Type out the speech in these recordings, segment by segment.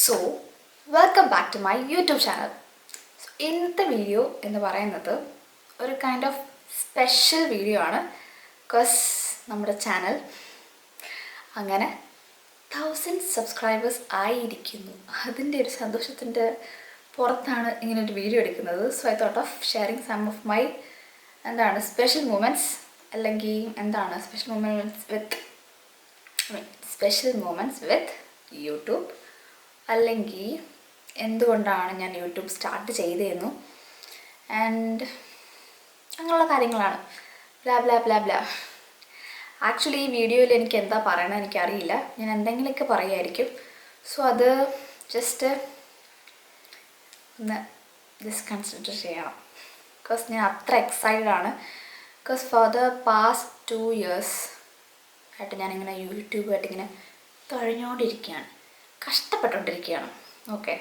So welcome back to my YouTube channel. ഇന്നത്തെ video എന്ന് പറയുന്നത് ഒരു കൈൻഡ് ഓഫ് സ്പെഷ്യൽ വീഡിയോ ആണ്. ബിക്കോസ് നമ്മുടെ ചാനൽ അങ്ങനെ 1000 സബ്സ്ക്രൈബേഴ്സ് ആയിരിക്കുന്നു. അതിൻ്റെ ഒരു സന്തോഷത്തിൻ്റെ പുറത്താണ് ഇങ്ങനെ ഒരു വീഡിയോ എടുക്കുന്നത്. So I thought of sharing some of my special moments, അല്ലെങ്കിൽ സ്പെഷ്യൽ മൂമെൻറ്റ്സ് വിത്ത് യൂട്യൂബ്, അല്ലെങ്കിൽ എന്തുകൊണ്ടാണ് ഞാൻ യൂട്യൂബ് സ്റ്റാർട്ട് ചെയ്തതെന്നു ആൻഡ് അങ്ങനെയുള്ള കാര്യങ്ങളാണ്. Blah blah blah blah. Actually ഈ വീഡിയോയിൽ എനിക്ക് എന്താ പറയണമെന്ന് എനിക്കറിയില്ല. ഞാൻ എന്തെങ്കിലുമൊക്കെ പറയുമായിരിക്കും. സോ അത് ജസ്റ്റ് ഒന്ന് കൺസിഡർ ചെയ്യണം. ബിക്കോസ് ഞാൻ അത്ര എക്സൈറ്റഡ് ആണ്. Because for the past 2 years ആയിട്ട് ഞാനിങ്ങനെ യൂട്യൂബായിട്ട് ഇങ്ങനെ കഴിഞ്ഞുകൊണ്ടിരിക്കുകയാണ്, കഷ്ടപ്പെട്ടുകൊണ്ടിരിക്കുകയാണ്. ഓക്കെ,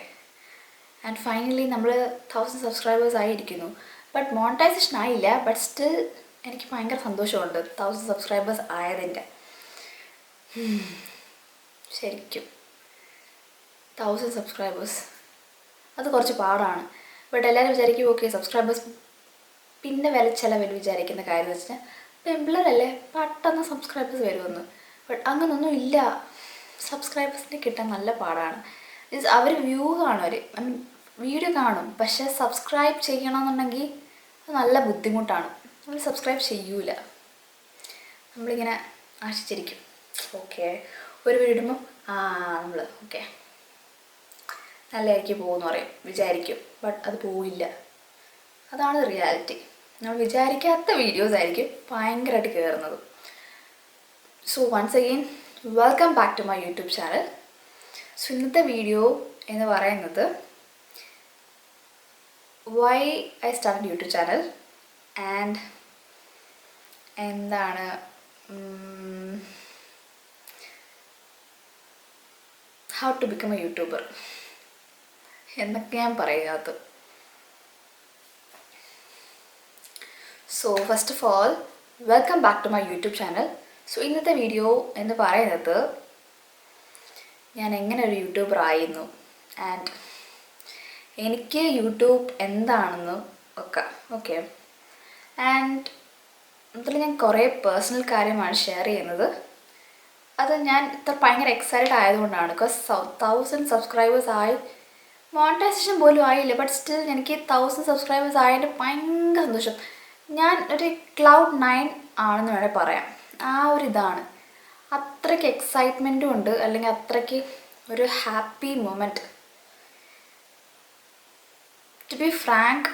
ആൻഡ് ഫൈനലി നമ്മൾ 1000 സബ്സ്ക്രൈബേഴ്സ് ആയിരിക്കുന്നു. ബട്ട് മോണിറ്റൈസേഷൻ ആയില്ല. ബട്ട് സ്റ്റിൽ എനിക്ക് ഭയങ്കര സന്തോഷമുണ്ട് 1000 സബ്സ്ക്രൈബേഴ്സ് ആയതിൻ്റെ. ശരിക്കും 1000 സബ്സ്ക്രൈബേഴ്സ് അത് കുറച്ച് പാടാണ്. ബട്ട് എല്ലാവരും വിചാരിക്കും ഓക്കെ സബ്സ്ക്രൈബേഴ്സ് പിന്നെ ചിലവർ വിചാരിക്കുന്ന കാര്യം എന്ന് വെച്ചാൽ പെമ്പിളറല്ലേ പെട്ടെന്ന് സബ്സ്ക്രൈബേഴ്സ് വരുമെന്ന്. ബട്ട് അങ്ങനൊന്നും ഇല്ല. സബ്സ്ക്രൈബേഴ്സിനെ കിട്ടാൻ നല്ല പാടാണ്. അവർ വ്യൂ കാണും, അവർ വീഡിയോ കാണും, പക്ഷേ സബ്സ്ക്രൈബ് ചെയ്യണമെന്നുണ്ടെങ്കിൽ അത് നല്ല ബുദ്ധിമുട്ടാണ്. നമ്മൾ സബ്സ്ക്രൈബ് ചെയ്യൂല. നമ്മളിങ്ങനെ ആശിച്ചിരിക്കും. ഓക്കെ, ഒരു വീഡിയോ ഇടുമ്പോൾ നമ്മൾ ഓക്കെ നല്ലതായിരിക്കും പോകുമെന്ന് പറയും, വിചാരിക്കും. ബട്ട് അത് പോവില്ല. അതാണ് റിയാലിറ്റി. നമ്മൾ വിചാരിക്കാത്ത വീഡിയോസ് ആയിരിക്കും ഭയങ്കരമായിട്ട് കയറുന്നത്. So once again welcome back to my YouTube channel. So ഇന്നത്തെ വീഡിയോ എന്ന് പറയുന്നത് why I start YouTube channel and how to become a youtuber എന്നൊക്കെ ഞാൻ പറയാത്തത്. So first of all welcome back to my YouTube channel. So ഇന്നത്തെ video എന്ന് പറയുന്നത് ഞാൻ എങ്ങനെ ഒരു യൂട്യൂബർ ആയിരുന്നു ആൻഡ് എനിക്ക് യൂട്യൂബ് എന്താണെന്നും ഒക്കെ. ഓക്കെ, ആൻഡ് അതിൽ ഞാൻ കുറേ പേഴ്സണൽ കാര്യമാണ് ഷെയർ ചെയ്യുന്നത്. അത് ഞാൻ ഇത്ര ഭയങ്കര എക്സൈറ്റഡ് ആയതുകൊണ്ടാണ്. ബിക്കോസ് 1000 സബ്സ്ക്രൈബേഴ്സ് ആയി, മോണിറ്റൈസേഷൻ പോലും ആയില്ല. ബട്ട് സ്റ്റിൽ എനിക്ക് 1000 സബ്സ്ക്രൈബേഴ്സ് ആയതിൻ്റെ ഭയങ്കര സന്തോഷം. ഞാൻ ഒരു ക്ലൗഡ് 9 ആണെന്ന് വേണേൽ പറയാം. ആ ഒരു ഇതാണ്. അത്രയ്ക്ക് എക്സൈറ്റ്മെൻറ്റും ഉണ്ട്, അല്ലെങ്കിൽ അത്രയ്ക്ക് ഒരു happy moment. To be frank,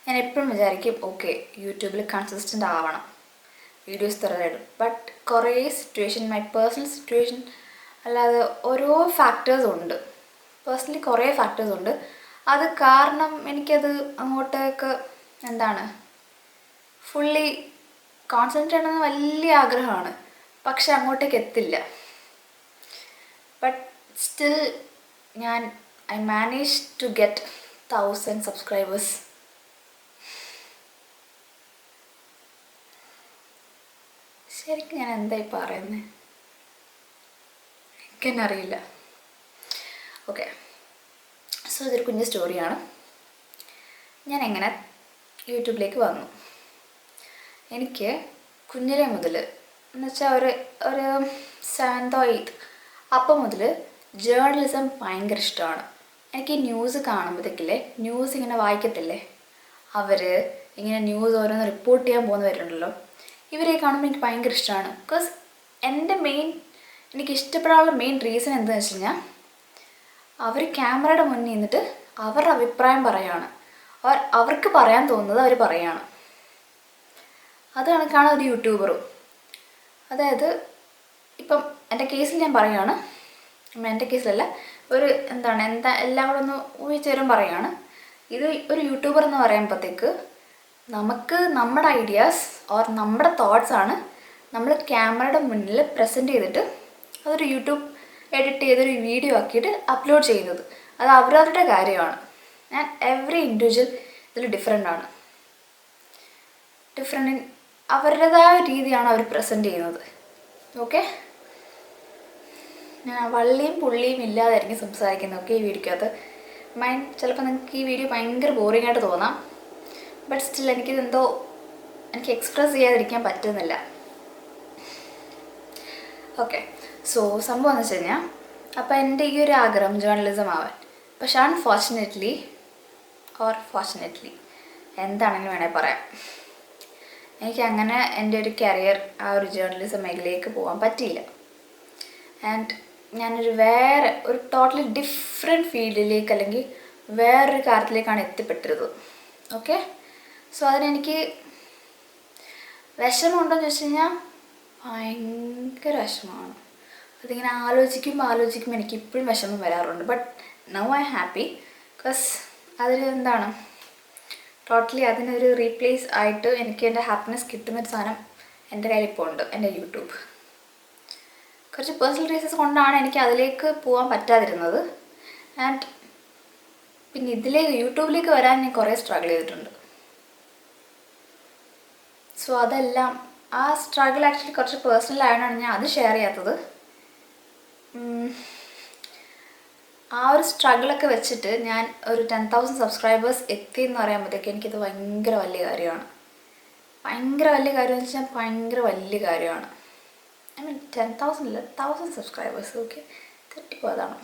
ഞാൻ എപ്പോഴും വിചാരിക്കും ഓക്കെ യൂട്യൂബിൽ കൺസിസ്റ്റൻ്റ് ആവണം, വീഡിയോസ് തരാനായിട്ട്. ബട്ട് കുറേ സിറ്റുവേഷൻ, മൈ പേഴ്സണൽ സിറ്റുവേഷൻ അല്ലാതെ ഓരോ ഫാക്ടേഴ്സ് ഉണ്ട്. പേഴ്സണലി കുറേ ഫാക്ടേഴ്സ് ഉണ്ട്. അത് കാരണം എനിക്കത് അങ്ങോട്ടേക്ക് ഫുള്ളി കോൺസെൻട്രേറ്റ് ചെയ്യണമെന്ന് വലിയ ആഗ്രഹമാണ്, പക്ഷെ അങ്ങോട്ടേക്ക് എത്തില്ല. But still I manage to get 1000 subscribers. ശരിക്കും ഞാൻ എന്തായി പറയുന്നത് എനിക്കെന്നെ അറിയില്ല. ഓക്കെ, സോ ഇതൊരു കുഞ്ഞു സ്റ്റോറിയാണ്. ഞാൻ എങ്ങനെ യൂട്യൂബിലേക്ക് വന്നു. എനിക്ക് കുഞ്ഞിലെ മുതൽ എന്നുവെച്ചാൽ ഒരു 7th or 8th അപ്പം മുതൽ ജേർണലിസം ഭയങ്കര ഇഷ്ടമാണ്. എനിക്ക് ഈ ന്യൂസ് കാണുമ്പോഴത്തേക്കില്ലേ, ന്യൂസ് ഇങ്ങനെ വായിക്കത്തില്ലേ, അവർ ഇങ്ങനെ ന്യൂസ് ഓരോന്ന് റിപ്പോർട്ട് ചെയ്യാൻ പോകുന്നവരുണ്ടല്ലോ, ഇവരെ കാണുമ്പോൾ എനിക്ക് ഭയങ്കര ഇഷ്ടമാണ്. ബിക്കോസ് എനിക്ക് ഇഷ്ടപ്പെടാനുള്ള മെയിൻ റീസൺ എന്താണെന്ന് വെച്ച് കഴിഞ്ഞാൽ അവർ ക്യാമറയുടെ മുന്നിൽ നിന്നിട്ട് അവരുടെ അഭിപ്രായം പറയുകയാണ്. അവർക്ക് പറയാൻ തോന്നുന്നത് അവർ പറയുകയാണ്. അത് കണക്കാണ് ഒരു യൂട്യൂബറും. അതായത് ഇപ്പം എൻ്റെ കേസിൽ ഞാൻ പറയുകയാണ്, എൻ്റെ കേസിലല്ല, ഒരു എല്ലാം കൂടെ ഒന്ന് ഊഹിച്ചേരും പറയുകയാണ്. ഇത് ഒരു യൂട്യൂബർ എന്ന് പറയുമ്പോഴത്തേക്ക് നമുക്ക് നമ്മുടെ ഐഡിയാസ് ഓർ നമ്മുടെ തോട്ട്സാണ് നമ്മൾ ക്യാമറയുടെ മുന്നിൽ പ്രസൻറ്റ് ചെയ്തിട്ട് അതൊരു യൂട്യൂബ് എഡിറ്റ് ചെയ്തൊരു വീഡിയോ ആക്കിയിട്ട് അപ്ലോഡ് ചെയ്യുന്നത്. അത് അവരവരുടെ കാര്യമാണ്. ആൻഡ് എവറി ഇൻഡിവിജ്വൽ ഇതിൽ ഡിഫറെൻ്റ് അവരുടേതായ രീതിയാണ് അവർ പ്രസൻറ്റ് ചെയ്യുന്നത്. ഓക്കെ, ഞാൻ വള്ളിയും പുള്ളിയും ഇല്ലാതായിരിക്കും സംസാരിക്കുന്നത്. ഓക്കെ, ഈ വീഡിയോക്കകത്ത് ചിലപ്പോൾ നിങ്ങൾക്ക് ഈ വീഡിയോ ഭയങ്കര ബോറിംഗ് ആയിട്ട് തോന്നാം. ബട്ട് സ്റ്റിൽ എനിക്കിതെന്തോ എനിക്ക് എക്സ്പ്രസ് ചെയ്യാതിരിക്കാൻ പറ്റുന്നില്ല. ഓക്കെ, സോ സംഭവം എന്ന് വെച്ച് കഴിഞ്ഞാൽ, അപ്പോൾ എൻ്റെ ഈ ഒരു ആഗ്രഹം ജേർണലിസം ആവാൻ, പക്ഷെ അൺഫോർച്ചുനേറ്റ്ലി ഫോർച്ചുനേറ്റ്ലി എന്താണെങ്കിലും വേണേൽ പറയാം, എനിക്ക് അങ്ങനെ എൻ്റെ ഒരു കരിയർ ആ ഒരു ജേർണലിസം മേഖലയിലേക്ക് പോകാൻ പറ്റിയില്ല. ആൻഡ് ഞാനൊരു വേറെ ഒരു ടോട്ടലി ഡിഫറെൻറ്റ് ഫീൽഡിലേക്ക് അല്ലെങ്കിൽ വേറൊരു കാര്യത്തിലേക്കാണ് എത്തിപ്പെട്ടത്. ഓക്കെ, സോ അതിനെനിക്ക് വിഷമമുണ്ടോയെന്ന് ചോദിച്ചു കഴിഞ്ഞാൽ ഭയങ്കര വിഷമമാണ്. അതിങ്ങനെ ആലോചിക്കുമ്പോൾ എനിക്ക് ഇപ്പോഴും വിഷമം വരാറുണ്ട്. But now I happy because അതിൽ എന്താണ് ടോട്ടലി അതിനൊരു റീപ്ലേസ് ആയിട്ട് എനിക്ക് എൻ്റെ ഹാപ്പിനെസ് കിട്ടുന്നൊരു സാധനം എൻ്റെ കയ്യിൽ ഇപ്പോൾ ഉണ്ട്, എൻ്റെ യൂട്യൂബ്. കുറച്ച് പേഴ്സണൽ റീസൺസ് കൊണ്ടാണ് എനിക്ക് അതിലേക്ക് പോകാൻ പറ്റാതിരുന്നത്. ആൻഡ് പിന്നെ യൂട്യൂബിലേക്ക് വരാൻ ഞാൻ കുറേ സ്ട്രഗിൾ ചെയ്തിട്ടുണ്ട്. സോ അതെല്ലാം ആ സ്ട്രഗിൾ ആക്ച്വലി കുറച്ച് പേഴ്സണൽ ആയതുകൊണ്ടാണ് ഞാൻ അത് ഷെയർ ചെയ്യാത്തത്. ആ ഒരു സ്ട്രഗിളൊക്കെ വെച്ചിട്ട് ഞാൻ ഒരു 10,000 സബ്സ്ക്രൈബേഴ്സ് എത്തിയെന്ന് പറയുമ്പോഴത്തേക്ക് എനിക്കത് ഭയങ്കര വലിയ കാര്യമാണ്. ഭയങ്കര വലിയ കാര്യമെന്ന് വെച്ചാൽ ഭയങ്കര വലിയ കാര്യമാണ്. ഐ മീൻ 10,000 അല്ല, 1,000 സബ്സ്ക്രൈബേഴ്സ്. ഓക്കെ, തെറ്റിപ്പോയതാണ്.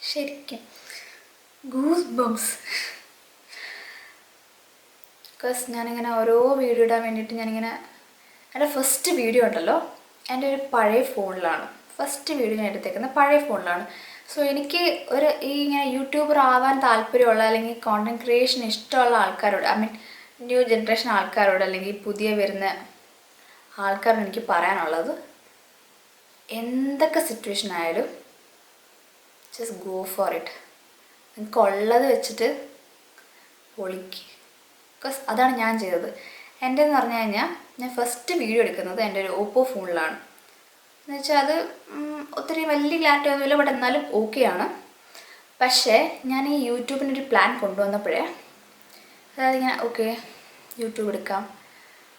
ശരിക്കും ഗൂസ് ബംസ്. ബിക്കോസ് ഞാനിങ്ങനെ ഓരോ വീഡിയോ ഇടാൻ വേണ്ടിയിട്ട് ഞാനിങ്ങനെ എൻ്റെ ഫസ്റ്റ് വീഡിയോ ഉണ്ടല്ലോ എൻ്റെ ഒരു പഴയ ഫോണിലാണ്. ഫസ്റ്റ് വീഡിയോ ഞാൻ എടുത്തേക്കുന്നത് പഴയ ഫോണിലാണ്. സോ എനിക്ക് ഇങ്ങനെ യൂട്യൂബർ ആവാൻ താല്പര്യമുള്ള അല്ലെങ്കിൽ കോണ്ടൻറ് ക്രിയേഷൻ ഇഷ്ടമുള്ള ആൾക്കാരോട്, ഐ മീൻ ന്യൂ ജനറേഷൻ ആൾക്കാരോട് അല്ലെങ്കിൽ പുതിയ വരുന്ന ആൾക്കാരോട് എനിക്ക് പറയാനുള്ളത്, എന്തൊക്കെ സിറ്റുവേഷൻ ആയാലും ജസ്റ്റ് ഗോ ഫോർ ഇറ്റ്. നിങ്ങൾക്ക് ഉള്ളത് വെച്ചിട്ട് പൊളിക്ക്. ബിക്കോസ് അതാണ് ഞാൻ ചെയ്തത്. എൻ്റെ എന്ന് പറഞ്ഞു കഴിഞ്ഞാൽ ഞാൻ ഫസ്റ്റ് വീഡിയോ എടുക്കുന്നത് എൻ്റെ ഒരു ഓപ്പോ ഫോണിലാണ്. എന്ന് വെച്ചാൽ അത് ഒത്തിരി വലിയ ക്ലാരിറ്റി ഒന്നുമില്ല, ബട്ട് എന്നാലും ഓക്കെയാണ്. പക്ഷേ ഞാൻ ഈ യൂട്യൂബിനൊരു പ്ലാൻ കൊണ്ടുവന്നപ്പോഴേ, അതായത് ഇങ്ങനെ ഓക്കെ യൂട്യൂബ് എടുക്കാം.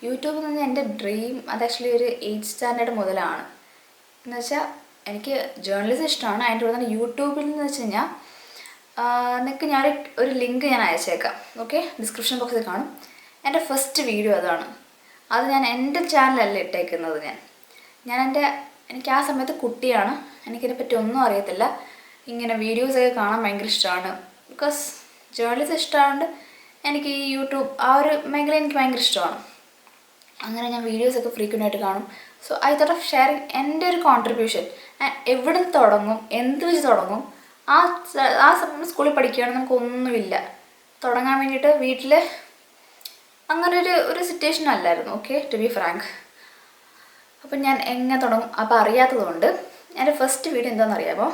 യൂട്യൂബ് എന്ന് പറഞ്ഞാൽ എൻ്റെ ഡ്രീം. അത് ആക്ച്വലി ഒരു 8th സ്റ്റാൻഡേർഡ് മുതലാണ്. എന്ന് വെച്ചാൽ എനിക്ക് ജേർണലിസം ഇഷ്ടമാണ്. അതിൻ്റെ കൂടെ തന്നെ യൂട്യൂബിൽ എന്ന് വെച്ച് കഴിഞ്ഞാൽ നിങ്ങൾക്ക് ഒരു ലിങ്ക് ഞാൻ അയച്ചേക്കാം. ഓക്കെ, ഡിസ്ക്രിപ്ഷൻ ബോക്സിൽ കാണും. എൻ്റെ ഫസ്റ്റ് വീഡിയോ അതാണ്. അത് ഞാൻ എൻ്റെ ചാനലല്ല ഇട്ടേക്കുന്നത്. എനിക്ക് ആ സമയത്ത് കുട്ടിയാണ്, എനിക്കിതിനെപ്പറ്റി ഒന്നും അറിയത്തില്ല. ഇങ്ങനെ വീഡിയോസൊക്കെ കാണാൻ ഭയങ്കര ഇഷ്ടമാണ്. ബിക്കോസ് ജേർണലിസം ഇഷ്ടമായതുകൊണ്ട് എനിക്ക് ഈ യൂട്യൂബ് ആ ഒരു മേഖല എനിക്ക് ഭയങ്കര ഇഷ്ടമാണ്. അങ്ങനെ ഞാൻ വീഡിയോസൊക്കെ ഫ്രീക്വൻ്റ് ആയിട്ട് കാണും. So I thought of sharing എൻ്റെ ഒരു കോൺട്രിബ്യൂഷൻ. എവിടെ നിന്ന് തുടങ്ങും, എന്ത് വെച്ച് തുടങ്ങും. ആ സമയം സ്കൂളിൽ പഠിക്കുകയാണെങ്കിൽ നമുക്കൊന്നുമില്ല, തുടങ്ങാൻ വേണ്ടിയിട്ട് വീട്ടിൽ അങ്ങനെ ഒരു സിറ്റുവേഷൻ അല്ലായിരുന്നു. Okay, to be frank. അപ്പം ഞാൻ എങ്ങനെ തുടങ്ങും അപ്പോൾ അറിയാത്തതുകൊണ്ട് എൻ്റെ ഫസ്റ്റ് വീഡിയോ എന്താണെന്ന് അറിയാമോ,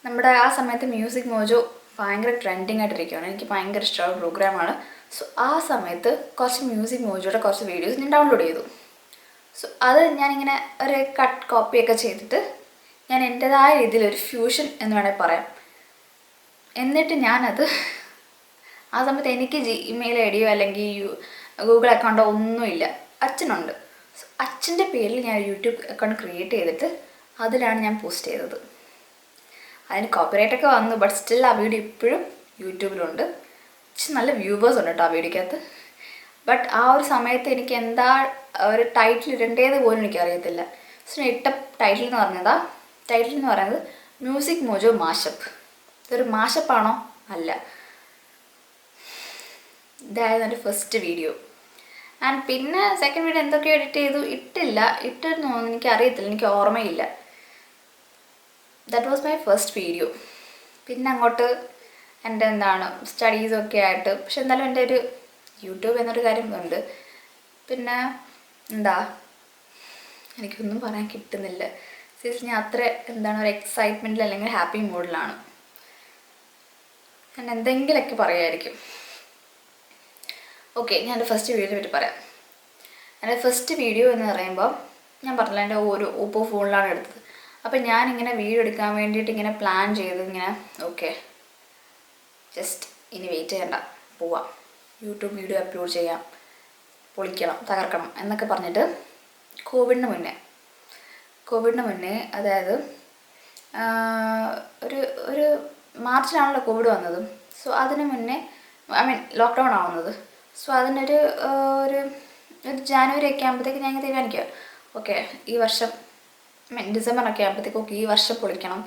നമ്മുടെ ആ സമയത്ത് മ്യൂസിക് മോജോ ഭയങ്കര ട്രെൻഡിങ് ആയിട്ടിരിക്കുകയാണ്. എനിക്ക് ഭയങ്കര ഇഷ്ടമുള്ള പ്രോഗ്രാമാണ്. സോ ആ സമയത്ത് കുറച്ച് മ്യൂസിക് മോജോയുടെ കുറച്ച് വീഡിയോസ് ഞാൻ ഡൗൺലോഡ് ചെയ്തു. സോ അത് ഞാനിങ്ങനെ ഒരു കോപ്പിയൊക്കെ ചെയ്തിട്ട് ഞാൻ എൻ്റെതായ രീതിയിൽ ഒരു ഫ്യൂഷൻ എന്ന് വേണമെങ്കിൽ പറയാം. എന്നിട്ട് ഞാനത് ആ സമയത്ത് എനിക്ക് ജിമെയിൽ ഐ ഡിയോ അല്ലെങ്കിൽ ഗൂഗിൾ അക്കൗണ്ടോ ഒന്നുമില്ല, അച്ഛനുണ്ട്. സോ അച്ഛൻ്റെ പേരിൽ ഞാൻ യൂട്യൂബ് അക്കൗണ്ട് ക്രിയേറ്റ് ചെയ്തിട്ട് അതിലാണ് ഞാൻ പോസ്റ്റ് ചെയ്തത്. അതിന് കോപ്പിറൈറ്റൊക്കെ വന്നു, ബട്ട് സ്റ്റിൽ ആ വീഡിയോ ഇപ്പോഴും യൂട്യൂബിലുണ്ട്. നല്ല വ്യൂവേഴ്സ് ഉണ്ട് കേട്ടോ ആ വീഡിയോക്കകത്ത്. ബട്ട് ആ ഒരു സമയത്ത് എനിക്ക് എന്താ ഒരു ടൈറ്റിൽ ഇടേണ്ടത് പോലും എനിക്കറിയത്തില്ല. സോ ഞാൻ ഇട്ട ടൈറ്റിൽ എന്ന് പറയുന്നത് മ്യൂസിക് മോജോ മാഷപ്പ്. ഇതൊരു മാഷപ്പാണോ? അല്ല. ഇതായിരുന്നു എൻ്റെ ഫസ്റ്റ് വീഡിയോ. ആൻഡ് പിന്നെ സെക്കൻഡ് വീഡിയോ എന്തൊക്കെയോ എഡിറ്റ് ചെയ്തു, ഇട്ടിരുന്നു എനിക്കറിയത്തില്ല, എനിക്ക് ഓർമ്മയില്ല. That was my first video. പിന്നെ അങ്ങോട്ട് എൻ്റെ സ്റ്റഡീസൊക്കെ ആയിട്ട്, പക്ഷെ എന്തായാലും എൻ്റെ ഒരു യൂട്യൂബ് എന്നൊരു കാര്യം ഉണ്ട്. പിന്നെ എനിക്കൊന്നും പറയാൻ കിട്ടുന്നില്ല. സീരിയസ്ലി ഞാൻ അത്ര ഒരു എക്സൈറ്റ്മെൻറ്റിൽ അല്ലെങ്കിൽ ഹാപ്പി മൂഡിലാണ്. ഞാൻ എന്തെങ്കിലുമൊക്കെ പറയുമായിരിക്കും. ഓക്കെ, ഞാൻ എൻ്റെ ഫസ്റ്റ് വീഡിയോയെ പറ്റി പറയാം. എൻ്റെ ഫസ്റ്റ് വീഡിയോ എന്ന് പറയുമ്പോൾ ഞാൻ പറഞ്ഞില്ല, എൻ്റെ ഓപ്പോ ഫോണിലാണ് എടുത്തത്. അപ്പം ഞാനിങ്ങനെ വീഡിയോ എടുക്കാൻ വേണ്ടിയിട്ട് ഇങ്ങനെ പ്ലാൻ ചെയ്ത് ഓക്കെ ജസ്റ്റ് ഇനി വെയിറ്റ് ചെയ്യണ്ട, പോവാം, യൂട്യൂബ് വീഡിയോ അപ്ലോഡ് ചെയ്യാം, പൊളിക്കണം, തകർക്കണം എന്നൊക്കെ പറഞ്ഞിട്ട് കോവിഡിന് മുന്നേ അതായത് ഒരു ഒരു മാർച്ചിലാണല്ലോ കോവിഡ് വന്നത്. സോ അതിന് മുന്നേ ലോക്ക്ഡൗൺ ആവുന്നത്. സോ അതിനൊരു ഒരു ജാനുവരി ഒക്കെ ആകുമ്പോഴത്തേക്ക് ഞാൻ തീരുമാനിക്കുക, ഓക്കെ ഈ വർഷം ഡിസംബറൊക്കെ ആകുമ്പോഴത്തേക്ക് ഓക്കെ ഈ വർഷം പൊളിക്കണം,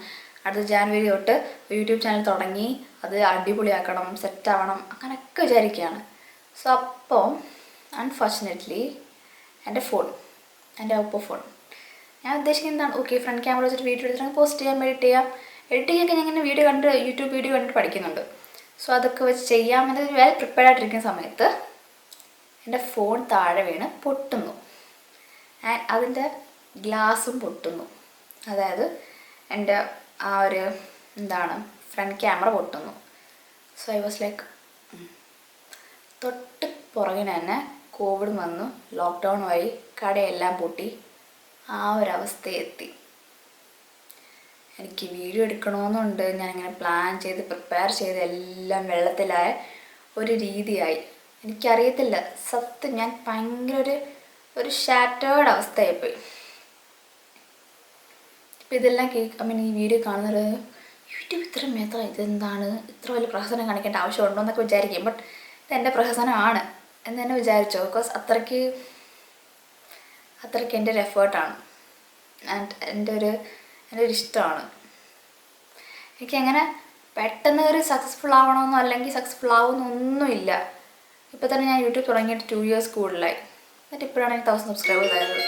അടുത്ത ജാനുവരി തൊട്ട് യൂട്യൂബ് ചാനൽ തുടങ്ങി അത് അടിപൊളിയാക്കണം, സെറ്റാവണം അങ്ങനെയൊക്കെ വിചാരിക്കുകയാണ്. സോ അപ്പോൾ അൺഫോർച്ചുനേറ്റ്ലി എൻ്റെ ഒപ്പോ ഫോൺ ഞാൻ ഉദ്ദേശിക്കുന്നത് എന്താണ്, ഓക്കെ ഫ്രണ്ട് ക്യാമറ വെച്ചിട്ട് വീഡിയോ എടുത്തിട്ട് പോസ്റ്റ് ചെയ്യാം, എഡിറ്റ് ചെയ്യാനൊക്കെ ഞാൻ ഇങ്ങനെ യൂട്യൂബ് വീഡിയോ കണ്ടിട്ട് പഠിക്കുന്നുണ്ട്. സോ അതൊക്കെ വെച്ച് ചെയ്യാമെന്ന് വെൽ പ്രിപ്പയർഡ് ആയിട്ടിരിക്കുന്ന സമയത്ത് എൻ്റെ ഫോൺ താഴെ വീണ് പൊട്ടുന്നു. ആൻഡ് അതിൻ്റെ ഗ്ലാസും പൊട്ടുന്നു. അതായത് എൻ്റെ ആ ഒരു ഫ്രണ്ട് ക്യാമറ പൊട്ടുന്നു. സോ ഐ വാസ് ലൈക്ക് തൊട്ട് പുറകിന് തന്നെ കോവിഡ് വന്നു, ലോക്ക്ഡൗൺ വഴി കടയെല്ലാം പൊട്ടി, ആ ഒരവസ്ഥയെത്തി. എനിക്ക് വീഡിയോ എടുക്കണമെന്നുണ്ട്, ഞാനിങ്ങനെ പ്ലാൻ ചെയ്ത് പ്രിപ്പയർ ചെയ്ത് എല്ലാം വെള്ളത്തിലായ ഒരു രീതിയായി. എനിക്കറിയത്തില്ല സത്യം, ഞാൻ ഭയങ്കര ഒരു ഷാറ്റേർഡ് അവസ്ഥയായിപ്പോയി. ഇപ്പം ഇതെല്ലാം ഈ വീഡിയോ കാണുന്നത് യൂട്യൂബ് ഇത്ര ഇതെന്താണ് ഇത്ര വലിയ പ്രഹസനം കാണിക്കേണ്ട ആവശ്യമുണ്ടോ എന്നൊക്കെ വിചാരിക്കും. ബട്ട് ഇതെൻ്റെ പ്രഹസനമാണ് എന്ന് തന്നെ വിചാരിച്ചോ. ബിക്കോസ് അത്രയ്ക്ക് എൻ്റെ ഒരു എഫേർട്ടാണ് ആൻഡ് എൻ്റെ ഒരു ഇഷ്ടമാണ്. എനിക്കങ്ങനെ പെട്ടെന്ന് ഒരു സക്സസ്ഫുൾ ആവണമെന്നോ അല്ലെങ്കിൽ സക്സസ്ഫുൾ ആവുമെന്നൊന്നുമില്ല. ഇപ്പോൾ തന്നെ ഞാൻ യൂട്യൂബ് തുടങ്ങിയിട്ട് 2 years കൂടുതലായി. എന്നിട്ട് ഇപ്പോഴാണ് എനിക്ക് 1000 സബ്സ്ക്രൈബേഴ്സ് ആയത്.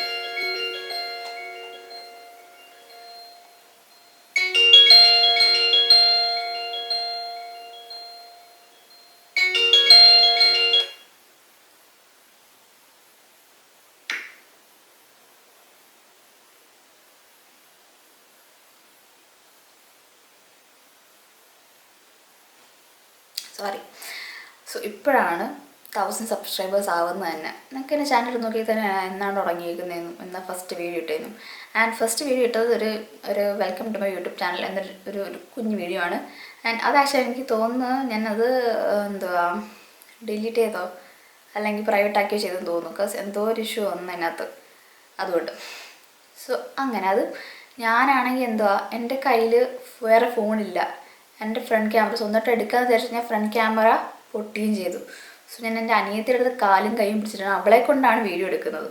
സോറി. സോ ഇപ്പോഴാണ് 1000 സബ്സ്ക്രൈബേഴ്സ് ആവുന്നത് തന്നെ. നിങ്ങൾക്ക് എൻ്റെ ചാനൽ നോക്കിയാൽ തന്നെ എന്നാണ് തുടങ്ങിയിരിക്കുന്നതെന്നും എന്നാൽ ഫസ്റ്റ് വീഡിയോ ഇട്ടതെന്നും. ആൻഡ് ഫസ്റ്റ് വീഡിയോ ഇട്ടത് ഒരു welcome to my YouTube channel എന്നൊരു കുഞ്ഞു വീഡിയോ ആണ്. ആൻഡ് അത് ആക്ച്വലി എനിക്ക് തോന്നുന്നു ഞാനത് ഡിലീറ്റ് ചെയ്തോ അല്ലെങ്കിൽ പ്രൈവറ്റ് ആക്കിയോ ചെയ്തെന്ന് തോന്നുന്നു. ബിക്കോസ് എന്തോ ഒരു ഇഷ്യൂ വന്നു അതിനകത്ത്, അതുകൊണ്ട്. സോ അങ്ങനെ അത് ഞാനാണെങ്കിൽ എൻ്റെ കയ്യിൽ വേറെ ഫോണില്ല. എൻ്റെ ഫ്രണ്ട് ക്യാമറ സ്വന്തമായിട്ട് എടുക്കാമെന്ന് വിചാരിച്ചു ഞാൻ ഫ്രണ്ട് ക്യാമറ പൊട്ടുകയും ചെയ്തു. സോ ഞാൻ എൻ്റെ അനിയത്തിയുടെ അടുത്ത് കാലും കൈയും പിടിച്ചിട്ടാണ് അവളെ കൊണ്ടാണ് വീഡിയോ എടുക്കുന്നത്.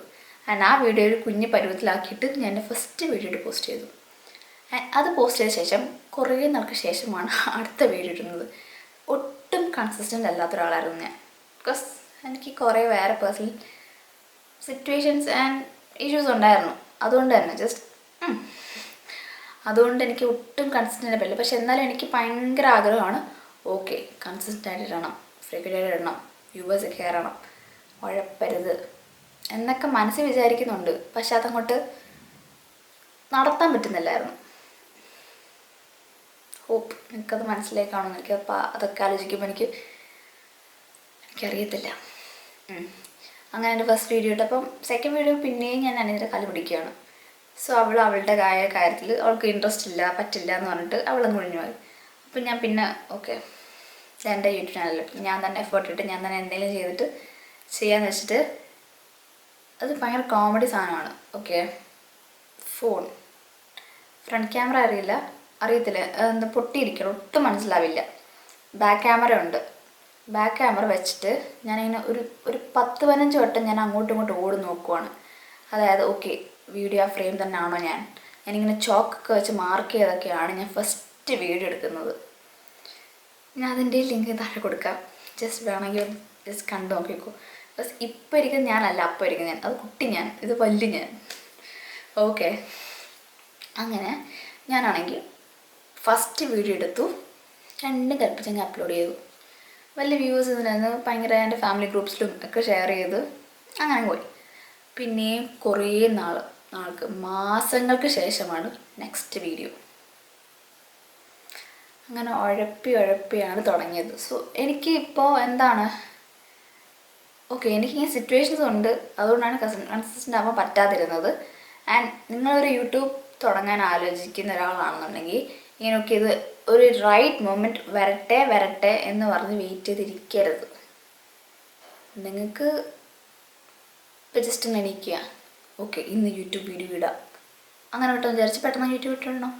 ആൻഡ് ആ വീഡിയോ ഒരു കുഞ്ഞ് പരുവത്തിലാക്കിയിട്ട് ഞാൻ എൻ്റെ ഫസ്റ്റ് വീഡിയോ പോസ്റ്റ് ചെയ്തു. അത് പോസ്റ്റ് ചെയ്ത ശേഷം കുറേ നാൾക്ക് ശേഷമാണ് അടുത്ത വീഡിയോ ഇടുന്നത്. ഒട്ടും കൺസിസ്റ്റൻ്റ് അല്ലാത്ത ഒരാളായിരുന്നു ഞാൻ. ബിക്കോസ് എനിക്ക് കുറേ വേറെ പേഴ്സണൽ സിറ്റുവേഷൻസ് ആൻഡ് ഇഷ്യൂസ് ഉണ്ടായിരുന്നു. അതുകൊണ്ട് തന്നെ അതുകൊണ്ട് എനിക്ക് ഒട്ടും കൺസിസ്റ്റൻ്റ് പറ്റില്ല. പക്ഷെ എന്നാലും എനിക്ക് ഭയങ്കര ആഗ്രഹമാണ്, ഓക്കെ കൺസിസ്റ്റൻ്റ് ആയിട്ട് ഇടണം, ഫ്രീക്വൻ്റ് ഇടണം, വ്യൂവേഴ്സ് കയറണം, ഉഴപ്പരുത് എന്നൊക്കെ മനസ്സിൽ വിചാരിക്കുന്നുണ്ട്. പക്ഷെ അതങ്ങോട്ട് നടത്താൻ പറ്റുന്നില്ലായിരുന്നു. ഹോപ്പ് എനിക്കത് മനസ്സിലേക്കാണെന്ന് അതൊക്കെ ആലോചിക്കുമ്പോൾ എനിക്കറിയത്തില്ല. അങ്ങനെ എൻ്റെ ഫസ്റ്റ് വീഡിയോ ഇട്ടപ്പം സെക്കൻഡ് വീഡിയോ പിന്നെയും ഞാൻ അനിയൻ്റെ കാല് പിടിക്കുകയാണ്. സോ അവളുടെ കാര്യത്തിൽ അവൾക്ക് ഇൻട്രസ്റ്റ് ഇല്ല, പറ്റില്ല എന്ന് പറഞ്ഞിട്ട് അവളങ്ങ് ഒഴിഞ്ഞു പോയി. അപ്പം ഞാൻ പിന്നെ ഓക്കെ എൻ്റെ യൂട്യൂബ് ചാനലിൽ ഞാൻ തന്നെ എഫേർട്ട് ഇട്ട് ഞാൻ തന്നെ എന്തെങ്കിലും ചെയ്തിട്ട് ചെയ്യാമെന്ന് വെച്ചിട്ട് അത് ഭയങ്കര കോമഡി സാധനമാണ്. ഓക്കെ ഫോൺ ഫ്രണ്ട് ക്യാമറ അറിയത്തില്ല പൊട്ടിയിരിക്കണം, ഒട്ടും മനസ്സിലാവില്ല. ബാക്ക് ക്യാമറ ഉണ്ട്. ബാക്ക് ക്യാമറ വെച്ചിട്ട് ഞാനിങ്ങനെ ഒരു 10-15 വട്ടം ഞാൻ അങ്ങോട്ടും ഇങ്ങോട്ടും ഓടി നോക്കുവാണ്. അതായത് ഓക്കെ വീഡിയോ ആ ഫ്രെയിം തന്നെ ആണോ, ഞാനിങ്ങനെ ചോക്കൊക്കെ വെച്ച് മാർക്ക് ചെയ്തൊക്കെയാണ് ഞാൻ ഫസ്റ്റ് വീഡിയോ എടുക്കുന്നത്. ഞാൻ അതിൻ്റെ ലിങ്ക് താഴെ കൊടുക്കാം, ജസ്റ്റ് വേണമെങ്കിൽ ജസ്റ്റ് കണ്ടു നോക്കിക്കോ. ബസ് ഇപ്പോൾ ഇരിക്കുന്നത് ഞാനല്ല, അപ്പോൾ ഇരിക്കുന്നത് ഞാൻ, അത് കുട്ടി ഞാൻ, ഇത് വലിയ ഞാൻ. ഓക്കെ അങ്ങനെ ഞാനാണെങ്കിൽ ഫസ്റ്റ് വീഡിയോ എടുത്തു, രണ്ടും കൽപ്പിച്ച് ഞാൻ അപ്ലോഡ് ചെയ്തു. വലിയ വ്യൂസ് ഇതിനകത്ത് ഭയങ്കര എൻ്റെ ഫാമിലി ഗ്രൂപ്പ്സിലും ഒക്കെ ഷെയർ ചെയ്ത് അങ്ങനെ പോയി. പിന്നെയും കുറേ നാൾക്ക് മാസങ്ങൾക്ക് ശേഷമാണ് നെക്സ്റ്റ് വീഡിയോ. അങ്ങനെ ഉഴപ്പിയാണ് തുടങ്ങിയത്. സോ എനിക്ക് ഇപ്പോൾ ഓക്കെ എനിക്കിങ്ങനെ സിറ്റുവേഷൻസ് ഉണ്ട്, അതുകൊണ്ടാണ് കൺസിസ്റ്റൻ്റ് ആവാൻ പറ്റാതിരുന്നത്. ആൻഡ് നിങ്ങളൊരു യൂട്യൂബ് തുടങ്ങാൻ ആലോചിക്കുന്ന ഒരാളാണെന്നുണ്ടെങ്കിൽ ഇങ്ങനെയൊക്കെ ഇത് ഒരു റൈറ്റ് മൊമെൻറ്റ് വരട്ടെ എന്ന് പറഞ്ഞ് വെയിറ്റ് ചെയ്തിരിക്കരുത്. നിങ്ങൾക്ക് ഇപ്പോൾ ജസ്റ്റ് ഒന്ന് എണീക്കുക, ഓക്കെ ഇന്ന് യൂട്യൂബ് വീഡിയോ ഇടാം, അങ്ങനെ പെട്ടെന്ന് വിചാരിച്ച് പെട്ടെന്ന് യൂട്യൂബ് ഇട്ടിടണം.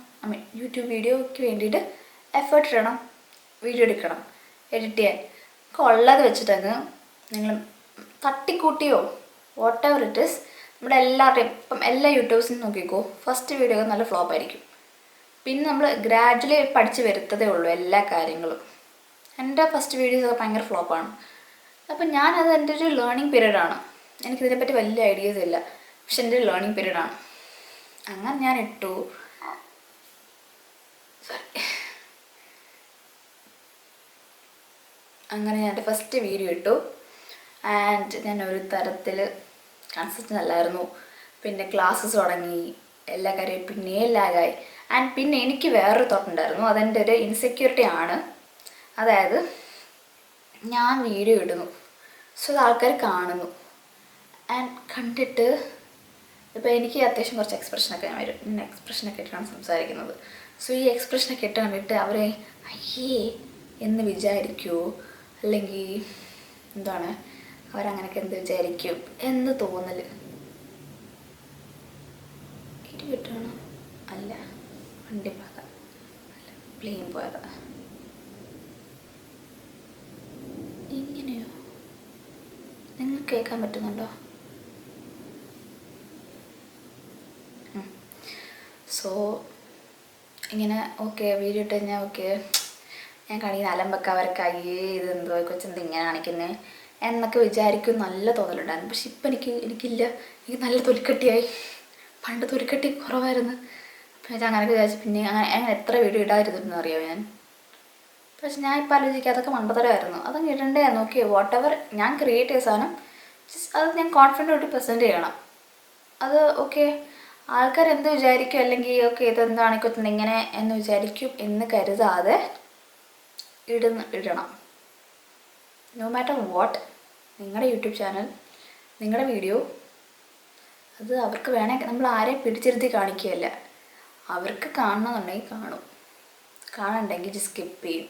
യൂട്യൂബ് വീഡിയോയ്ക്ക് വേണ്ടിയിട്ട് എഫേർട്ട് ഇടണം, വീഡിയോ എടുക്കണം, എഡിറ്റ് ചെയ്യാൻ ഒക്കെ ഉള്ളത് വെച്ചിട്ടങ്ങ് നിങ്ങൾ തട്ടിക്കൂട്ടിയോ വാട്ട് എവർ ഇറ്റ് ഈസ്. നമ്മുടെ എല്ലാവരുടെയും ഇപ്പം എല്ലാ യൂട്യൂബേഴ്സിനും നോക്കിക്കോ, ഫസ്റ്റ് വീഡിയോ ഒക്കെ നല്ല ഫ്ലോപ്പ് ആയിരിക്കും. പിന്നെ നമ്മൾ ഗ്രാജുവലി പഠിച്ച് വരുത്തതേ ഉള്ളൂ എല്ലാ കാര്യങ്ങളും. എൻ്റെ ഫസ്റ്റ് വീഡിയോസൊക്കെ ഭയങ്കര ഫ്ലോപ്പാണ്. അപ്പം ഞാനത് എൻ്റെ ഒരു ലേണിംഗ് പീരീഡാണ്. എനിക്കിതിനെപ്പറ്റി വലിയ ഐഡിയാസ് ഇല്ല, പക്ഷെ എൻ്റെ ഒരു ലേണിംഗ് പീരീഡാണ്. അങ്ങനെ ഞാൻ ഇട്ടു, അങ്ങനെ ഞാൻ എൻ്റെ ഫസ്റ്റ് വീഡിയോ ഇട്ടു. ആൻഡ് ഞാൻ ഒരു തരത്തിൽ കൺസിസ്റ്റൻ്റ് അല്ലായിരുന്നു. പിന്നെ ക്ലാസ്സസ് തുടങ്ങി, എല്ലാ കാര്യവും പിന്നെ ലാഗായി. ആൻഡ് പിന്നെ എനിക്ക് വേറൊരു തോട്ടുണ്ടായിരുന്നു, അതെൻ്റെ ഒരു ഇൻസെക്യൂരിറ്റി ആണ്. അതായത് ഞാൻ വീഡിയോ ഇടുന്നു, സോ അത് ആൾക്കാർ കാണുന്നു. ആൻഡ് കണ്ടിട്ട് ഇപ്പോൾ എനിക്ക് അത്യാവശ്യം കുറച്ച് എക്സ്പ്രഷനൊക്കെ ഞാൻ വരും, ഞാൻ എക്സ്പ്രഷനൊക്കെ ഇട്ടാണ് സംസാരിക്കുന്നത്. സോ ഈ എക്സ്പ്രഷനൊക്കെ ഇട്ട് കണ്ടിട്ട് അവരെ അയ്യേ എന്ന് വിചാരിക്കുമോ, അല്ലെങ്കിൽ എന്താണ് അവരങ്ങനെയൊക്കെ എന്ത് വിചാരിക്കും എന്ന് തോന്നൽ. ഇടി കിട്ടണോ? അല്ല, വണ്ടി പോയതാ, അല്ല പ്ലെയിൻ പോയതാ. ഇങ്ങനെയോ? നിങ്ങൾക്ക് കേൾക്കാൻ പറ്റുന്നുണ്ടോ? സോ ഇങ്ങനെ ഓക്കെ വീഡിയോ ഇട്ട് കഴിഞ്ഞാൽ ഓക്കെ ഞാൻ കാണിക്കുന്ന അലമ്പൊക്കെ അവർക്ക് അയ്യേ ഇതെന്തോ കൊച്ചെന്ത് ഇങ്ങനെ കാണിക്കുന്നത് എന്നൊക്കെ വിചാരിക്കും, നല്ല തോന്നലുണ്ടായിരുന്നു. പക്ഷെ ഇപ്പം എനിക്കില്ല, എനിക്ക് നല്ല തൊലിക്കട്ടിയായി. പണ്ട് തൊലിക്കട്ടി കുറവായിരുന്നു. അപ്പം ഞാൻ അങ്ങനെയൊക്കെ വിചാരിച്ചു. പിന്നെ അങ്ങനെ എത്ര വീഡിയോ ഇടാതിരുന്നു അറിയാമോ ഞാൻ. പക്ഷെ ഞാൻ ഇപ്പം ആലോചിക്കുക അതൊക്കെ മണ്ടത്തരമായിരുന്നു. അതങ്ങ് ഇടണ്ടേ നോക്കി വാട്ട് എവർ ഞാൻ ക്രിയേറ്റ് ചെയ്ത സാധനം അത് ഞാൻ കോൺഫിഡൻ്റായിട്ട് പ്രസൻറ്റ് ചെയ്യണം. അത് ഓക്കെ ആൾക്കാർ എന്ത് വിചാരിക്കും, അല്ലെങ്കിൽ ഓക്കെ ഇതെന്താണ് കൊത്തുന്നത് ഇങ്ങനെ എന്ന് വിചാരിക്കും എന്ന് കരുതാതെ ഇടണം. No matter what. നിങ്ങളുടെ യൂട്യൂബ് ചാനൽ, നിങ്ങളുടെ വീഡിയോ, അത് അവർക്ക് വേണമെങ്കിൽ നമ്മൾ ആരെയും പിടിച്ചിരുത്തി കാണിക്കുകയല്ല. അവർക്ക് കാണണമെന്നുണ്ടെങ്കിൽ കാണും, കാണണ്ടെങ്കിൽ സ്കിപ്പ് ചെയ്യും,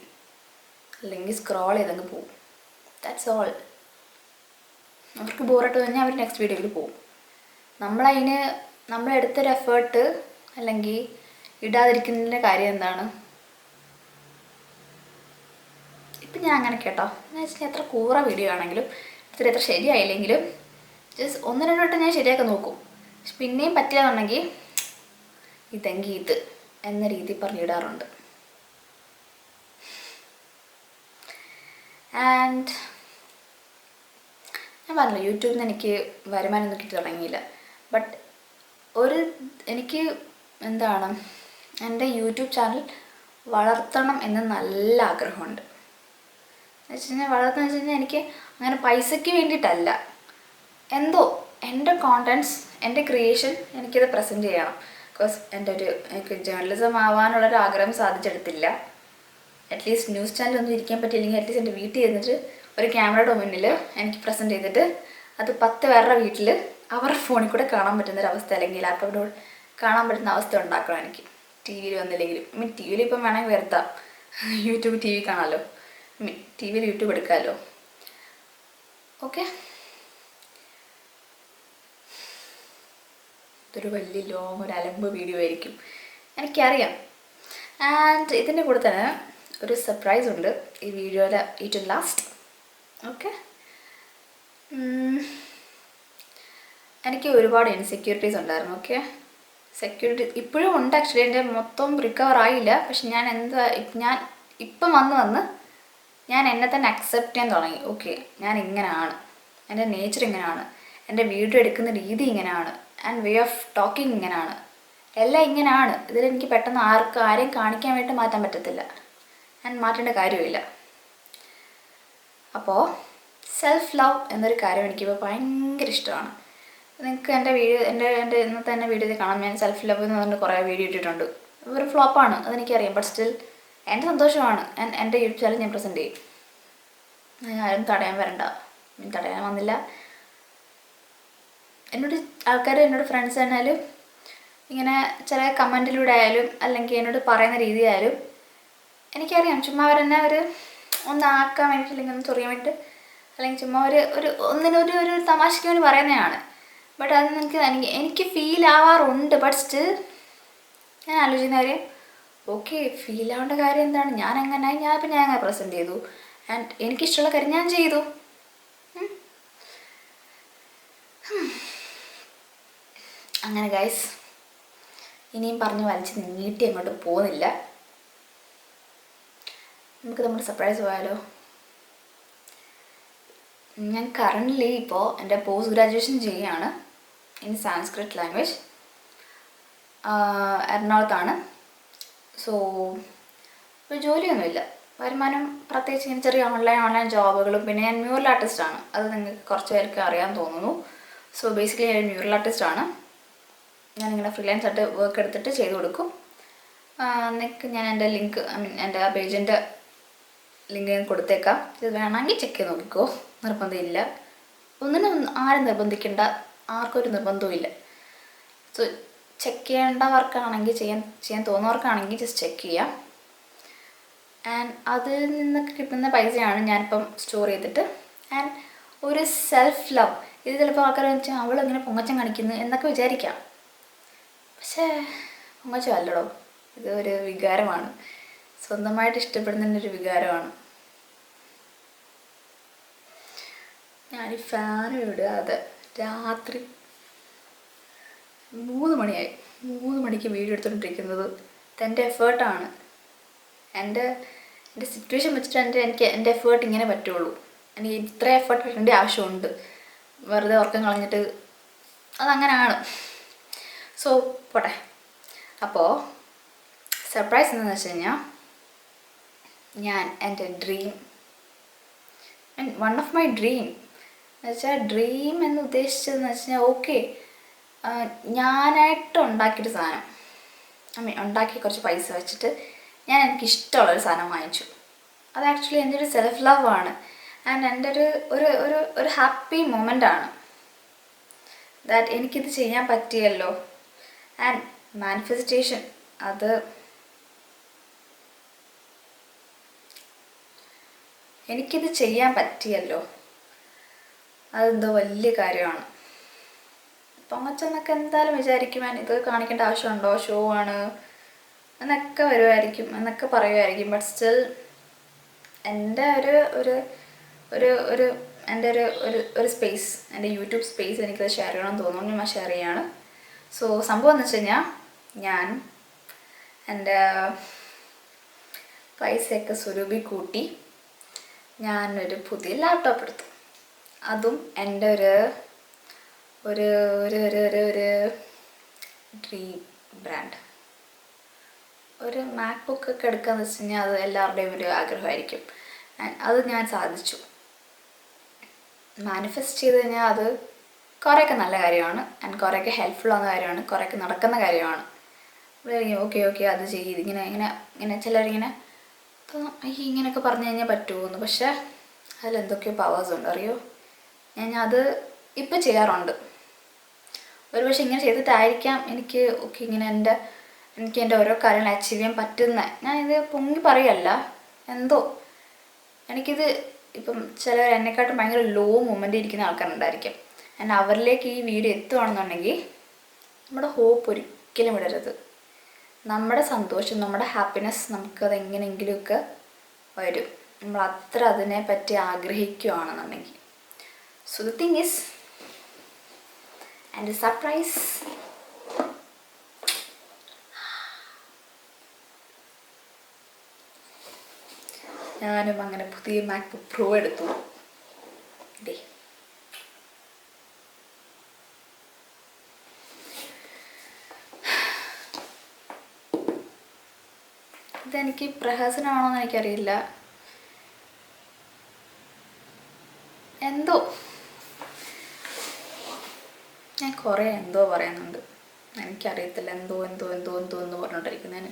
അല്ലെങ്കിൽ സ്ക്രോൾ ചെയ്തങ്ങ് പോവും. That's all. അവർക്ക് ബോറായിട്ട് കഴിഞ്ഞാൽ അവർ നെക്സ്റ്റ് വീഡിയോയിൽ പോവും. നമ്മളെടുത്തൊരു എഫേർട്ട് അല്ലെങ്കിൽ ഇടാതിരിക്കുന്നതിൻ്റെ കാര്യം എന്താണ്? ഇപ്പം ഞാൻ അങ്ങനെ കേട്ടോ എന്ന് വെച്ചാൽ എത്ര കൂറ വീഡിയോ ആണെങ്കിലും എത്ര ശരിയായില്ലെങ്കിലും ജസ്റ്റ് 1-2 വട്ടം ഞാൻ ശരിയാക്കാൻ നോക്കും. പക്ഷെ പിന്നെയും പറ്റില്ലെന്നുണ്ടെങ്കിൽ ഇതെങ്കിൽ ഇത് എന്ന രീതി പറഞ്ഞിടാറുണ്ട്. ആൻഡ് ഞാൻ പറഞ്ഞില്ല യൂട്യൂബിൽ നിന്ന് എനിക്ക് വരുമാനമൊന്നും കിട്ടി തുടങ്ങിയില്ല. ബട്ട് എനിക്ക് എന്താണ് എൻ്റെ യൂട്യൂബ് ചാനൽ വളർത്തണം എന്ന് നല്ല ആഗ്രഹമുണ്ട്. എന്ന് വെച്ച് കഴിഞ്ഞാൽ വളർത്തുക വെച്ച് കഴിഞ്ഞാൽ എനിക്ക് അങ്ങനെ പൈസയ്ക്ക് വേണ്ടിയിട്ടല്ല, എന്തോ എൻ്റെ കോണ്ടൻറ്റ്സ്, എൻ്റെ ക്രിയേഷൻ എനിക്കത് പ്രസൻറ്റ് ചെയ്യണം. ബിക്കോസ് എനിക്ക് ജേർണലിസം ആവാനുള്ളൊരു ആഗ്രഹം സാധിച്ചെടുത്തില്ല. അറ്റ്ലീസ്റ്റ് ന്യൂസ് ചാനലൊന്നും ഇരിക്കാൻ പറ്റിയില്ലെങ്കിൽ അറ്റ്ലീസ്റ്റ് എൻ്റെ വീട്ടിൽ ഇരുന്നിട്ട് ഒരു ക്യാമറയുടെ മുന്നിൽ എനിക്ക് പ്രസൻറ്റ് ചെയ്തിട്ട് അത് 10 പേരുടെ വീട്ടിൽ അവരുടെ ഫോണിൽ കൂടെ കാണാൻ പറ്റുന്നൊരവസ്ഥ, അല്ലെങ്കിൽ ലാപ്ടോപ്പിലൂടെ കാണാൻ പറ്റുന്ന അവസ്ഥ ഉണ്ടാക്കണം എനിക്ക്. ടി വിയിൽ വന്നില്ലെങ്കിലും ടി വിയിൽ ഇപ്പം വേണമെങ്കിൽ വരുത്താം, യൂട്യൂബ് ടി വി കാണാമല്ലോ, ടി വിയിൽ യൂട്യൂബ് എടുക്കാമല്ലോ. ഓക്കെ, ഇതൊരു വലിയ ഒരു അലമ്പ് വീഡിയോ ആയിരിക്കും എനിക്കറിയാം. ആൻഡ് ഇതിൻ്റെ കൂടെ തന്നെ ഒരു സർപ്രൈസ് ഉണ്ട് ഈ വീഡിയോയുടെ ഏറ്റവും ലാസ്റ്റ്. ഓക്കെ, എനിക്ക് ഒരുപാട് ഇൻസെക്യൂരിറ്റീസ് ഉണ്ടായിരുന്നു. ഓക്കെ, സെക്യൂരിറ്റി ഇപ്പോഴും ഉണ്ട് ആക്ച്വലി, എൻ്റെ മൊത്തം റിക്കവർ ആയില്ല. പക്ഷെ ഞാൻ ഇപ്പം വന്ന് ഞാൻ എന്നെ തന്നെ അക്സെപ്റ്റ് ചെയ്യാൻ തുടങ്ങി. ഓക്കെ, ഞാൻ ഇങ്ങനെയാണ്, എൻ്റെ നേച്ചർ ഇങ്ങനെയാണ്, എൻ്റെ വീഡിയോ എടുക്കുന്ന രീതി ഇങ്ങനെയാണ്, ആൻഡ് വേ ഓഫ് ടോക്കിംഗ് ഇങ്ങനെയാണ്, എല്ലാം ഇങ്ങനെയാണ്. ഇതിലെനിക്ക് പെട്ടെന്ന് ആരെയും കാണിക്കാൻ വേണ്ടി മാറ്റാൻ പറ്റത്തില്ല, ഞാൻ മാറ്റേണ്ട കാര്യമില്ല. അപ്പോൾ സെൽഫ് ലവ് എന്നൊരു കാര്യം എനിക്കിപ്പോൾ ഭയങ്കര ഇഷ്ടമാണ്. നിങ്ങൾക്ക് എൻ്റെ ഇന്നത്തെ തന്നെ വീഡിയോയിൽ കാണാം. ഞാൻ സെൽഫ് ലവ് എന്ന് പറഞ്ഞ് കുറേ വീഡിയോ ഇട്ടിട്ടുണ്ട്. ഒരു ഫ്ലോപ്പാണ് അതെനിക്കറിയാം, ബട്ട് സ്റ്റിൽ എൻ്റെ സന്തോഷമാണ്. എൻ്റെ യൂട്യൂബ് ചാനൽ ഞാൻ പ്രസൻറ്റ് ചെയ്യും. ആരും തടയാൻ വരണ്ട, തടയാൻ വന്നില്ല. എന്നോട് ഫ്രണ്ട്സ് ആയാലും ഇങ്ങനെ ചില കമൻറ്റിലൂടെ ആയാലും അല്ലെങ്കിൽ എന്നോട് പറയുന്ന രീതി ആയാലും എനിക്കറിയാം, ചുമ്മാ അവരെന്നെ ഒന്നാക്കാൻ വേണ്ടിയിട്ട് അല്ലെങ്കിൽ ഒന്ന് ചൊറിയാൻ വേണ്ടിയിട്ട് അല്ലെങ്കിൽ ചുമ്മാ ഒരു തമാശയ്ക്ക് വേണ്ടി പറയുന്നതാണ്. ബട്ട് അത് എനിക്ക് ഫീൽ ആവാറുണ്ട്. ബട്ട് സ്റ്റിൽ ഞാൻ ആലോചിക്കുന്ന കാര്യം, ഓക്കെ, ഫീൽ ആവേണ്ട കാര്യം എന്താണ്? ഞാൻ അങ്ങനെ പ്രസൻറ്റ് ചെയ്തു ആൻഡ് എനിക്കിഷ്ടമുള്ള കാര്യം ഞാൻ ചെയ്തു. അങ്ങനെ ഗൈസ്, ഇനിയും പറഞ്ഞ് വലിച്ച് നീട്ടി അങ്ങോട്ട് പോകുന്നില്ല. നമുക്ക് നമ്മുടെ സർപ്രൈസ് പോയാലോ? ഞാൻ കറൻ്റ്ലി ഇപ്പോൾ എൻ്റെ പോസ്റ്റ് ഗ്രാജുവേഷൻ ചെയ്യുകയാണ് ഇൻ സാൻസ്ക്രിറ്റ് ലാംഗ്വേജ്. എറണാകുളത്താണ്. സോ ഒരു ജോലിയൊന്നുമില്ല, വരുമാനം പ്രത്യേകിച്ച് ഇങ്ങനെ ചെറിയ ഓൺലൈൻ ജോബുകളും. പിന്നെ ഞാൻ മ്യൂറൽ ആർട്ടിസ്റ്റാണ്, അത് നിങ്ങൾക്ക് കുറച്ച് പേർക്ക് അറിയാൻ തോന്നുന്നു. സോ ബേസിക്കലി ഞാൻ മ്യൂറൽ ആർട്ടിസ്റ്റാണ്. ഞാനിങ്ങനെ ഫ്രീലാൻസ് ആയിട്ട് വർക്ക് എടുത്തിട്ട് ചെയ്ത് കൊടുക്കും. നിങ്ങൾക്ക് ഞാൻ എൻ്റെ ലിങ്ക്, എൻ്റെ ആ പേജിൻ്റെ ലിങ്ക് ഞാൻ കൊടുത്തേക്കാം. ഇത് വേണമെങ്കിൽ ചെക്ക് ചെയ്ത് നോക്കിക്കോ, നിർബന്ധമില്ല. ഒന്നിനും ആരും നിർബന്ധിക്കേണ്ട, ആർക്കും ഒരു നിർബന്ധവും ഇല്ല. സോ ചെക്ക് ചെയ്യേണ്ടവർക്കാണെങ്കിൽ, ചെയ്യാൻ തോന്നുന്നവർക്കാണെങ്കിൽ ജസ്റ്റ് ചെക്ക് ചെയ്യാം. ആൻഡ് അതിൽ നിന്നൊക്കെ കിട്ടുന്ന പൈസയാണ് ഞാനിപ്പം സ്റ്റോർ ചെയ്തിട്ട്. ആൻഡ് ഒരു സെൽഫ് ലവ്, ഇത് ചിലപ്പോൾ ആൾക്കാർ വെച്ചാൽ അവളിങ്ങനെ പൊങ്ങച്ചം കാണിക്കുന്നു എന്നൊക്കെ വിചാരിക്കാം. പക്ഷേ പൊങ്ങച്ചം അല്ലടോ, ഇത് ഒരു വികാരമാണ്, സ്വന്തമായിട്ട് ഇഷ്ടപ്പെടുന്നതിൻ്റെ ഒരു വികാരമാണ്. ഞാൻ ഈ ഫാൻ ഇടാതെ രാത്രി 3 മണിയായി, 3 മണിക്ക് വീഡിയോ എടുത്തുകൊണ്ടിരിക്കുന്നത് എൻ്റെ എഫേർട്ടാണ്. എൻ്റെ സിറ്റുവേഷൻ വെച്ചിട്ട് എനിക്ക് എൻ്റെ എഫേർട്ട് ഇങ്ങനെ പറ്റുള്ളൂ. എനിക്ക് ഇത്ര എഫേർട്ട് ഇടേണ്ട ആവശ്യമുണ്ട്. വെറുതെ ഉറക്കം കളഞ്ഞിട്ട് അതങ്ങനെയാണ്. സോ പോട്ടെ. അപ്പോൾ സർപ്രൈസ് എന്താണെന്ന് വെച്ച് കഴിഞ്ഞാൽ, ഞാൻ എൻ്റെ dream, one of my dream എന്ന് വെച്ചാൽ, ഡ്രീം എന്ന് ഉദ്ദേശിച്ചതെന്ന് വെച്ച് കഴിഞ്ഞാൽ, ഓക്കെ, ഞാനായിട്ട് ഉണ്ടാക്കിയൊരു സാധനം, ഉണ്ടാക്കി കുറച്ച് പൈസ വെച്ചിട്ട് ഞാൻ എനിക്കിഷ്ടമുള്ളൊരു സാധനം വാങ്ങിച്ചു. അത് ആക്ച്വലി എൻ്റെ ഒരു സെൽഫ് ലവ് ആണ്. ആൻഡ് എൻ്റെ ഒരു ഹാപ്പി മൊമെൻ്റ് ആണ് ദാറ്റ് എനിക്കിത് ചെയ്യാൻ പറ്റിയല്ലോ. ആൻഡ് മാനിഫെസ്റ്റേഷൻ, അത് എനിക്കിത് ചെയ്യാൻ പറ്റിയല്ലോ, അതെന്തോ വലിയ കാര്യമാണ്. പൊങ്ങച്ചെന്നൊക്കെ എന്തായാലും വിചാരിക്കും, ഇത് കാണിക്കേണ്ട ആവശ്യമുണ്ടോ, ഷോ ആണ് എന്നൊക്കെ വരുമായിരിക്കും, എന്നൊക്കെ പറയുമായിരിക്കും. ബട്ട് സ്റ്റിൽ എൻ്റെ എൻ്റെ ഒരു സ്പേസ്, എൻ്റെ യൂട്യൂബ് സ്പേസ് എനിക്കത് ഷെയർ ചെയ്യണമെന്ന് തോന്നുന്നു, ഞാൻ ഷെയർ ചെയ്യാണ്. സോ സംഭവം എന്ന് വെച്ച് കഴിഞ്ഞാൽ, ഞാൻ എൻ്റെ പൈസയൊക്കെ സ്വരൂപി കൂട്ടി ഞാനൊരു പുതിയ ലാപ്ടോപ്പ് എടുത്തു. അതും എൻ്റെ ഒരു ഡ്രീം ബ്രാൻഡ്. ഒരു മാക്ബുക്ക് ഒക്കെ എടുക്കാന്ന് വെച്ച് കഴിഞ്ഞാൽ അത് എല്ലാവരുടെയും ഒരു ആഗ്രഹമായിരിക്കും. അത് ഞാൻ സാധിച്ചു. മാനിഫെസ്റ്റ് ചെയ്ത് കഴിഞ്ഞാൽ അത് കുറേയൊക്കെ നല്ല കാര്യമാണ്, ആൻഡ് കുറേയൊക്കെ ഹെൽപ്ഫുൾ ആവുന്ന കാര്യമാണ്, കുറേയൊക്കെ നടക്കുന്ന കാര്യമാണ്. ഓക്കെ അത് ചെയ്ത് ഇങ്ങനെ ചിലരിങ്ങനെ ഇങ്ങനെയൊക്കെ പറഞ്ഞു കഴിഞ്ഞാൽ പറ്റുമോയെന്ന്. പക്ഷേ അതിലെന്തൊക്കെയോ പവേഴ്സ് ഉണ്ട്, അറിയോ. ഞാൻ അത് ഇപ്പം ചെയ്യാറുണ്ട്. ഒരു പക്ഷേ ഇങ്ങനെ ചെയ്തിട്ടായിരിക്കാം എനിക്ക് ഇങ്ങനെ എനിക്ക് എൻ്റെ ഓരോ കാര്യങ്ങൾ അച്ചീവ് ചെയ്യാൻ പറ്റുന്നത്. ഞാനിത് പൊങ്ങി പറയല്ല, എന്തോ എനിക്കിത് ഇപ്പം ചിലർ എന്നെക്കാട്ടും ഭയങ്കര ലോ മൊമെൻ്റ് ഇരിക്കുന്ന ആൾക്കാരുണ്ടായിരിക്കും. ആൻഡ് അവരിലേക്ക് ഈ വീഡിയോ എത്തുകയാണെന്നുണ്ടെങ്കിൽ, നമ്മുടെ ഹോപ്പ് ഒരിക്കലും വിടരുത്. നമ്മുടെ സന്തോഷം, നമ്മുടെ ഹാപ്പിനെസ് നമുക്കത് എങ്ങനെയെങ്കിലുമൊക്കെ വരും, നമ്മൾ അത്ര അതിനെപ്പറ്റി ആഗ്രഹിക്കുകയാണെന്നുണ്ടെങ്കിൽ. So the thing is, and surprise, ഞാനും അങ്ങനെ പുതിയ മാക്ബുക്ക് പ്രോ എടുത്തു. ഇതെനിക്ക് പ്രഹസനമാണോന്ന് എനിക്കറിയില്ല, എന്തോ ഞാൻ കുറേ എന്തോ പറയുന്നുണ്ട്, എനിക്കറിയത്തില്ല. എന്തോ എന്ന് പറഞ്ഞുകൊണ്ടിരിക്കുന്നതിന്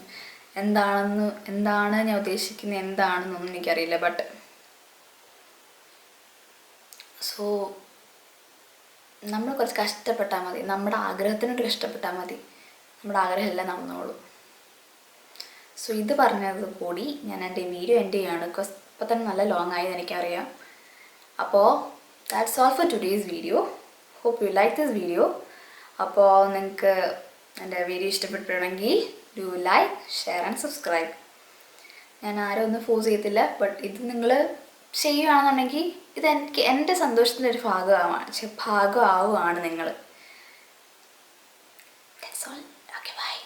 എന്താണ് ഞാൻ ഉദ്ദേശിക്കുന്നത് എന്താണെന്നൊന്നും എനിക്കറിയില്ല. ബട്ട് സോ നമ്മൾ കുറച്ച് കഷ്ടപ്പെട്ടാൽ മതി, നമ്മുടെ ആഗ്രഹത്തിനോട് കഷ്ടപ്പെട്ടാൽ മതി, നമ്മുടെ ആഗ്രഹമെല്ലാം നടന്നോളൂ. സോ ഇത് പറഞ്ഞത് കൂടി ഞാൻ എൻ്റെ വീഡിയോ എൻഡ് ചെയ്യുകയാണ്. ബിക്കോസ് ഇപ്പം തന്നെ നല്ല ലോങ് ആയെന്ന് എനിക്കറിയാം. അപ്പോൾ that's all for today's video. Hope you like this video. അപ്പോൾ നിങ്ങൾക്ക് എൻ്റെ വീഡിയോ ഇഷ്ടപ്പെട്ടിട്ടുണ്ടെങ്കിൽ do like, share and subscribe. ഞാൻ ആരും ഒന്നും ഫോഴ്സ് ചെയ്യത്തില്ല, ബട്ട് ഇത് നിങ്ങൾ ചെയ്യുകയാണെന്നുണ്ടെങ്കിൽ ഇത് എൻ്റെ സന്തോഷത്തിൻ്റെ ഒരു ഭാഗമാവുകയാണ് നിങ്ങൾ. That's all. Okay, bye.